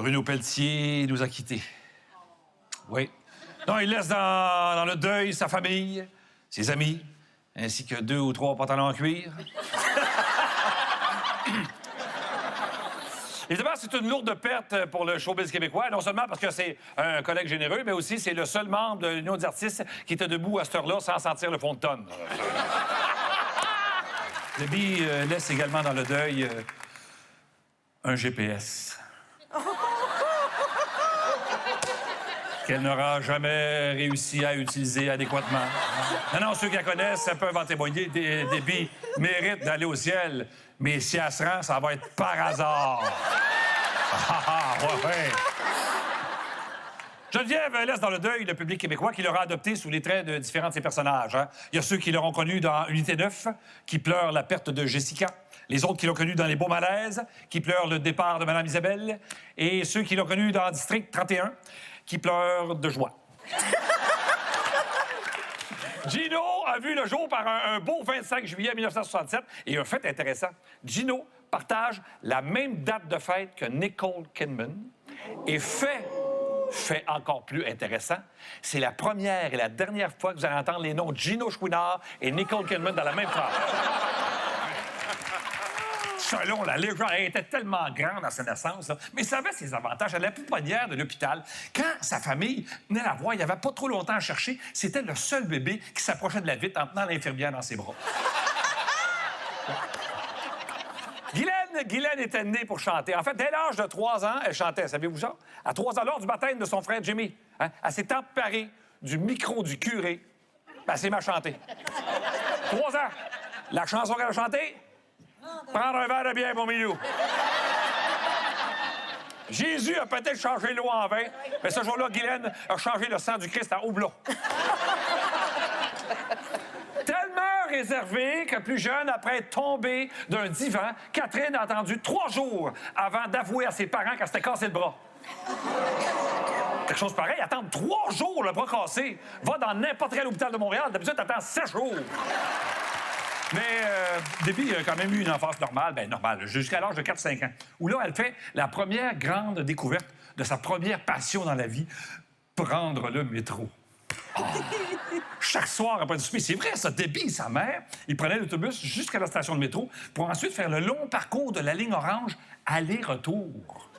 Bruno Pelletier nous a quittés. Oui. Non, il laisse dans le deuil sa famille, ses amis, ainsi que 2 ou 3 pantalons en cuir. Évidemment, c'est une lourde perte pour le showbiz québécois, non seulement parce que c'est un collègue généreux, mais aussi c'est le seul membre de l'Union des artistes qui était debout à cette heure-là sans sentir le fond de tonne. Debbie laisse également dans le deuil un GPS. Qu'elle n'aura jamais réussi à utiliser adéquatement. Non, ceux qui la connaissent peuvent en témoigner. Debbie mérite d'aller au ciel, mais si elle se rend, ça va être par hasard. Ouais. Geneviève laisse dans le deuil le public québécois qui l'aura adopté sous les traits de différents de ses personnages. Hein. Il y a ceux qui l'auront connu dans Unité 9, qui pleurent la perte de Jessica. Les autres qui l'ont connu dans Les Beaux Malaises, qui pleurent le départ de Mme Isabelle. Et ceux qui l'ont connu dans District 31, qui pleurent de joie. Gino a vu le jour par un beau 25 juillet 1967. Et un fait intéressant, Gino partage la même date de fête que Nicole Kidman. Et fait encore plus intéressant, c'est la première et la dernière fois que vous allez entendre les noms Gino Chouinard et Nicole Kidman dans la même phrase. Selon la légende, elle était tellement grande à sa naissance, là, mais ça avait ses avantages. À la pouponnière de l'hôpital, quand sa famille venait la voir, il n'y avait pas trop longtemps à chercher, c'était le seul bébé qui s'approchait de la vitre en tenant l'infirmière dans ses bras. Guylaine était née pour chanter. En fait, dès l'âge de 3 ans, elle chantait. Savez-vous ça? À 3 ans, lors du baptême de son frère Jimmy, hein, elle s'est emparée du micro du curé. Elle s'est mise à chanter. 3 ans. La chanson qu'elle a chantée? Prendre un verre de bière, mon milou. Jésus a peut-être changé l'eau en vin, mais ce jour-là, Guylaine a changé le sang du Christ en houblon. Tellement réservée que plus jeune, après être tombée d'un divan, Catherine a attendu 3 jours avant d'avouer à ses parents qu'elle s'était cassé le bras. Quelque chose pareil, attendre 3 jours le bras cassé. Va dans n'importe quel hôpital de Montréal, d'habitude, t'attends 7 jours. Mais Debbie a quand même eu une enfance normale, jusqu'à l'âge de 4-5 ans, où là, elle fait la première grande découverte de sa première passion dans la vie, prendre le métro. Oh. Chaque soir après le souper, c'est vrai, ça, Debbie et sa mère, ils prenaient l'autobus jusqu'à la station de métro pour ensuite faire le long parcours de la ligne orange aller-retour.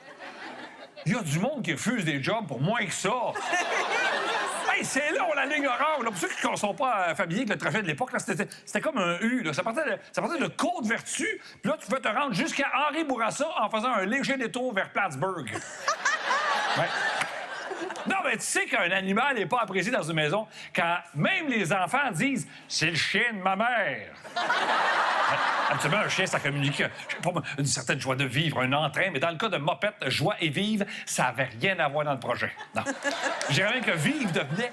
Il y a du monde qui refuse des jobs pour moins que ça. Hey, c'est là, la ligne orange. Là, pour ceux qui ne sont pas familiers avec le trajet de l'époque, c'était comme un U. Là. Ça partait de Côte-Vertu, puis là, tu pouvais te rendre jusqu'à Henri Bourassa en faisant un léger détour vers Plattsburgh. Ouais. Non, mais tu sais qu'un animal n'est pas apprécié dans une maison quand même les enfants disent « c'est le chien de ma mère ». Habituellement, un chien, ça communique, je sais pas, une certaine joie de vivre, un entrain, mais dans le cas de Mopette, joie et vivre, ça n'avait rien à voir dans le projet. Non. Je dirais même que vivre devenait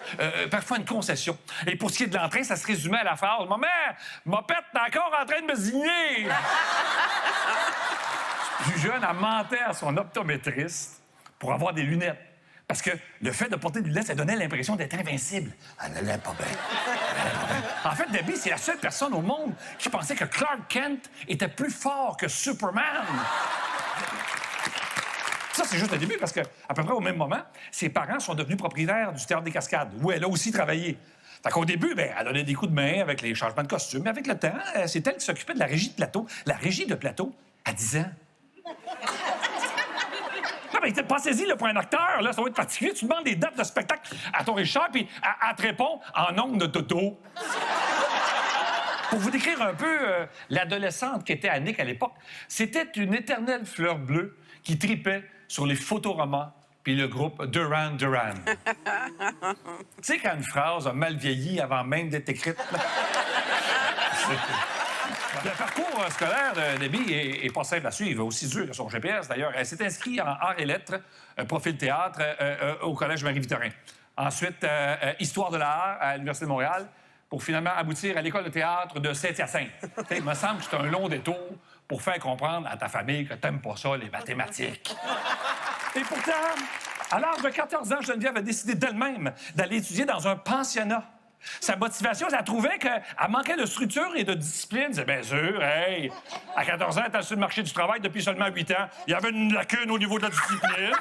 parfois une concession. Et pour ce qui est de l'entrain, ça se résumait à la phrase « Maman, Mopette, t'es encore en train de me zigner! » Plus jeune, elle mentait à son optométriste pour avoir des lunettes. Parce que le fait de porter des lunettes, ça donnait l'impression d'être invincible. Elle n'allait pas bien. En fait, Debbie, c'est la seule personne au monde qui pensait que Clark Kent était plus fort que Superman. Ça, c'est juste le début, parce qu'à peu près au même moment, ses parents sont devenus propriétaires du Théâtre des Cascades, où elle a aussi travaillé. Fait qu'au début, elle donnait des coups de main avec les changements de costumes. Mais avec le temps, c'est elle qui s'occupait de la régie de plateau. La régie de plateau, à 10 ans. Non, mais pensez-y, là, pour un acteur, là, ça va être particulier. Tu demandes des dates de spectacle à ton Richard, puis elle te répond en ongle de Toto. Pour vous décrire un peu l'adolescente qu'était Annick à l'époque, c'était une éternelle fleur bleue qui tripait sur les photoromans puis le groupe Duran Duran. Tu sais, quand une phrase a mal vieilli avant même d'être écrite, là? Le parcours scolaire de Debbie est pas simple à suivre, aussi dur que son GPS, d'ailleurs. Elle s'est inscrite en arts et lettres, profil théâtre, au Collège Marie-Victorin. Ensuite, histoire de l'art à l'Université de Montréal, pour finalement aboutir à l'École de théâtre de Saint-Hyacinthe. Il me semble que c'est un long détour pour faire comprendre à ta famille que t'aimes pas ça, les mathématiques. Et pourtant, à l'âge de 14 ans, Geneviève a décidé d'elle-même d'aller étudier dans un pensionnat. Sa motivation, elle trouvait qu'elle manquait de structure et de discipline. C'est bien sûr, hey, à 14 ans, elle était sur le marché du travail depuis seulement 8 ans. Il y avait une lacune au niveau de la discipline.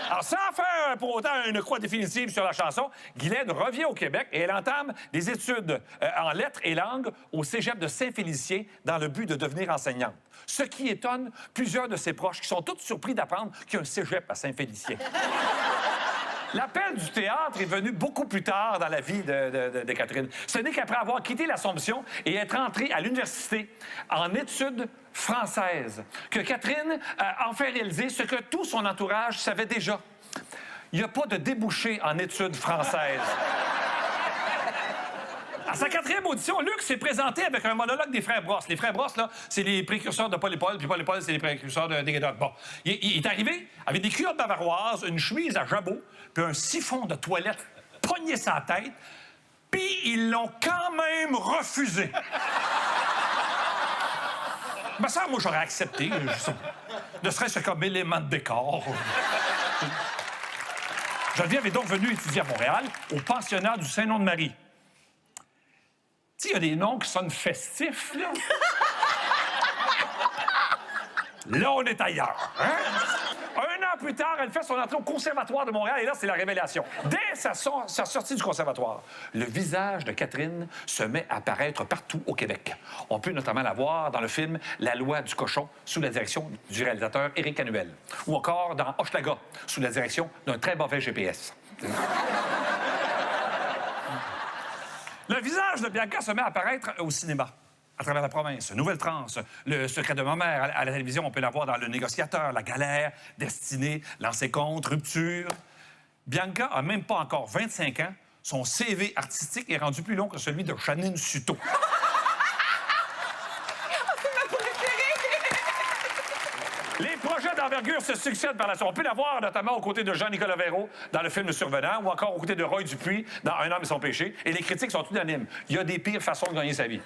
Alors, sans faire pour autant une croix définitive sur la chanson, Guylaine revient au Québec et elle entame des études en lettres et langues au cégep de Saint-Félicien dans le but de devenir enseignante. Ce qui étonne plusieurs de ses proches qui sont tous surpris d'apprendre qu'il y a un cégep à Saint-Félicien. L'appel du théâtre est venu beaucoup plus tard dans la vie de Catherine. Ce n'est qu'après avoir quitté l'Assomption et être entrée à l'université en études françaises que Catherine a enfin réalisé ce que tout son entourage savait déjà. Il n'y a pas de débouché en études françaises. À sa 4e audition, Luc s'est présenté avec un monologue des frères Brosse. Les frères Brosse, là, c'est les précurseurs de Paul et Paul, puis Paul et Paul, c'est les précurseurs de Déguédoc. Bon, il est arrivé avec des culottes bavaroises, une chemise à jabot, puis un siphon de toilette pogné sa tête, puis ils l'ont quand même refusé. Ben ça, moi, j'aurais accepté, je sais pas. Ne serait-ce que comme élément de décor. Geneviève est donc venue étudier à Montréal, au pensionnat du Saint-Nom-de-Marie. Tu sais, il y a des noms qui sonnent festifs, là. Là, on est ailleurs, hein? Un an plus tard, elle fait son entrée au Conservatoire de Montréal et là, c'est la révélation. Dès sa sortie du Conservatoire, le visage de Catherine se met à apparaître partout au Québec. On peut notamment la voir dans le film La loi du cochon, sous la direction du réalisateur Éric Canuel. Ou encore dans Hochelaga, sous la direction d'un très mauvais GPS. Le visage de Bianca se met à apparaître au cinéma, à travers la province. Nouvelle Transe, Le secret de ma mère. À la télévision, on peut la voir dans Le négociateur, La galère, Destinée, Lancer compte, Rupture. Bianca a même pas encore 25 ans. Son CV artistique est rendu plus long que celui de Janine Suto. Les projets d'envergure se succèdent par la suite. On peut la voir notamment aux côtés de Jean-Nicolas Véraud dans le film Le Survenant ou encore aux côtés de Roy Dupuis dans Un homme et son péché. Et les critiques sont unanimes. Il y a des pires façons de gagner sa vie.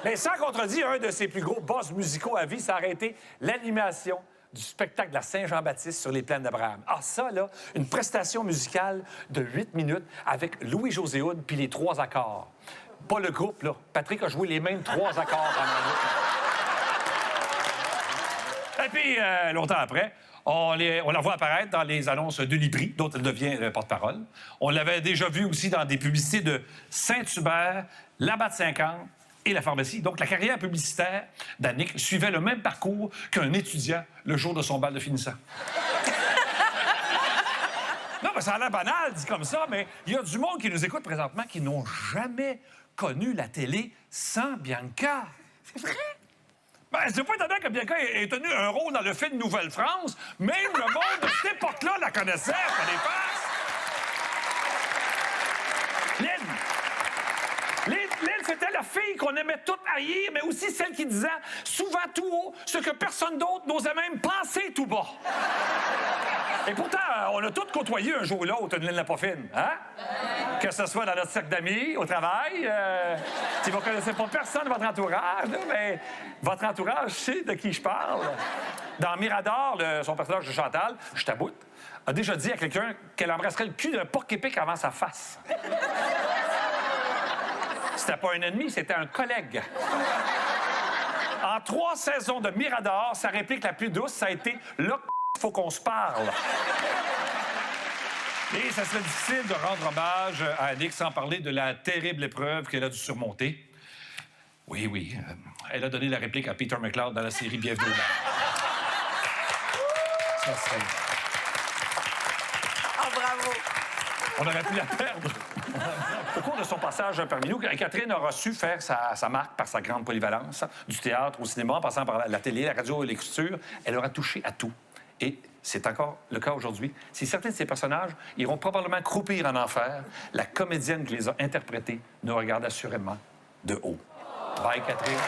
Mais sans contredit, un de ses plus gros boss musicaux à vie, ça a été l'animation du spectacle de la Saint-Jean-Baptiste sur les plaines d'Abraham. Ah, ça, là, une prestation musicale de 8 minutes avec Louis-José Hood puis les 3 accords. Pas le groupe, là. Patrick a joué les mêmes 3 accords pendant le groupe. Et puis, longtemps après, on la voit apparaître dans les annonces de Libri, dont elle devient le porte-parole. On l'avait déjà vu aussi dans des publicités de Saint-Hubert, la BAT50 et la pharmacie. Donc, la carrière publicitaire d'Annick suivait le même parcours qu'un étudiant le jour de son bal de finissant. Non, mais ça a l'air banal, dit comme ça, mais il y a du monde qui nous écoute présentement qui n'ont jamais connu la télé sans Bianca. C'est vrai? Ben, c'est pas étonnant que Bianca ait tenu un rôle dans le film Nouvelle-France. Même le monde de cette époque-là la connaissait, fallait face. Lynn, c'était la fille qu'on aimait toutes haïr, mais aussi celle qui disait souvent tout haut ce que personne d'autre n'osait même penser tout bas. Et pourtant, on a tous côtoyé un jour ou l'autre une Lynn Lapoffine, hein? Que ce soit dans notre cercle d'amis, au travail. Si vous ne connaissez pas personne de votre entourage, là, mais votre entourage sait de qui je parle. Dans Mirador, son personnage de Chantal, je t'aboute, a déjà dit à quelqu'un qu'elle embrasserait le cul d'un porc-épic avant sa face. C'était pas un ennemi, c'était un collègue. En 3 saisons de Mirador, sa réplique la plus douce, ça a été « Là, faut qu'on se parle ». Et ça serait difficile de rendre hommage à Annick sans parler de la terrible épreuve qu'elle a dû surmonter. Oui, elle a donné la réplique à Peter McLeod dans la série Bienvenue au Bar. Ça serait... Oh, bravo! On aurait pu la perdre. Au cours de son passage parmi nous, Catherine a reçu faire sa marque par sa grande polyvalence, du théâtre au cinéma, en passant par la télé, la radio et l'écriture. Elle aura touché à tout. Et c'est encore le cas aujourd'hui. Si certains de ces personnages iront probablement croupir en enfer, la comédienne qui les a interprétés nous regarde assurément de haut. Bye, Catherine.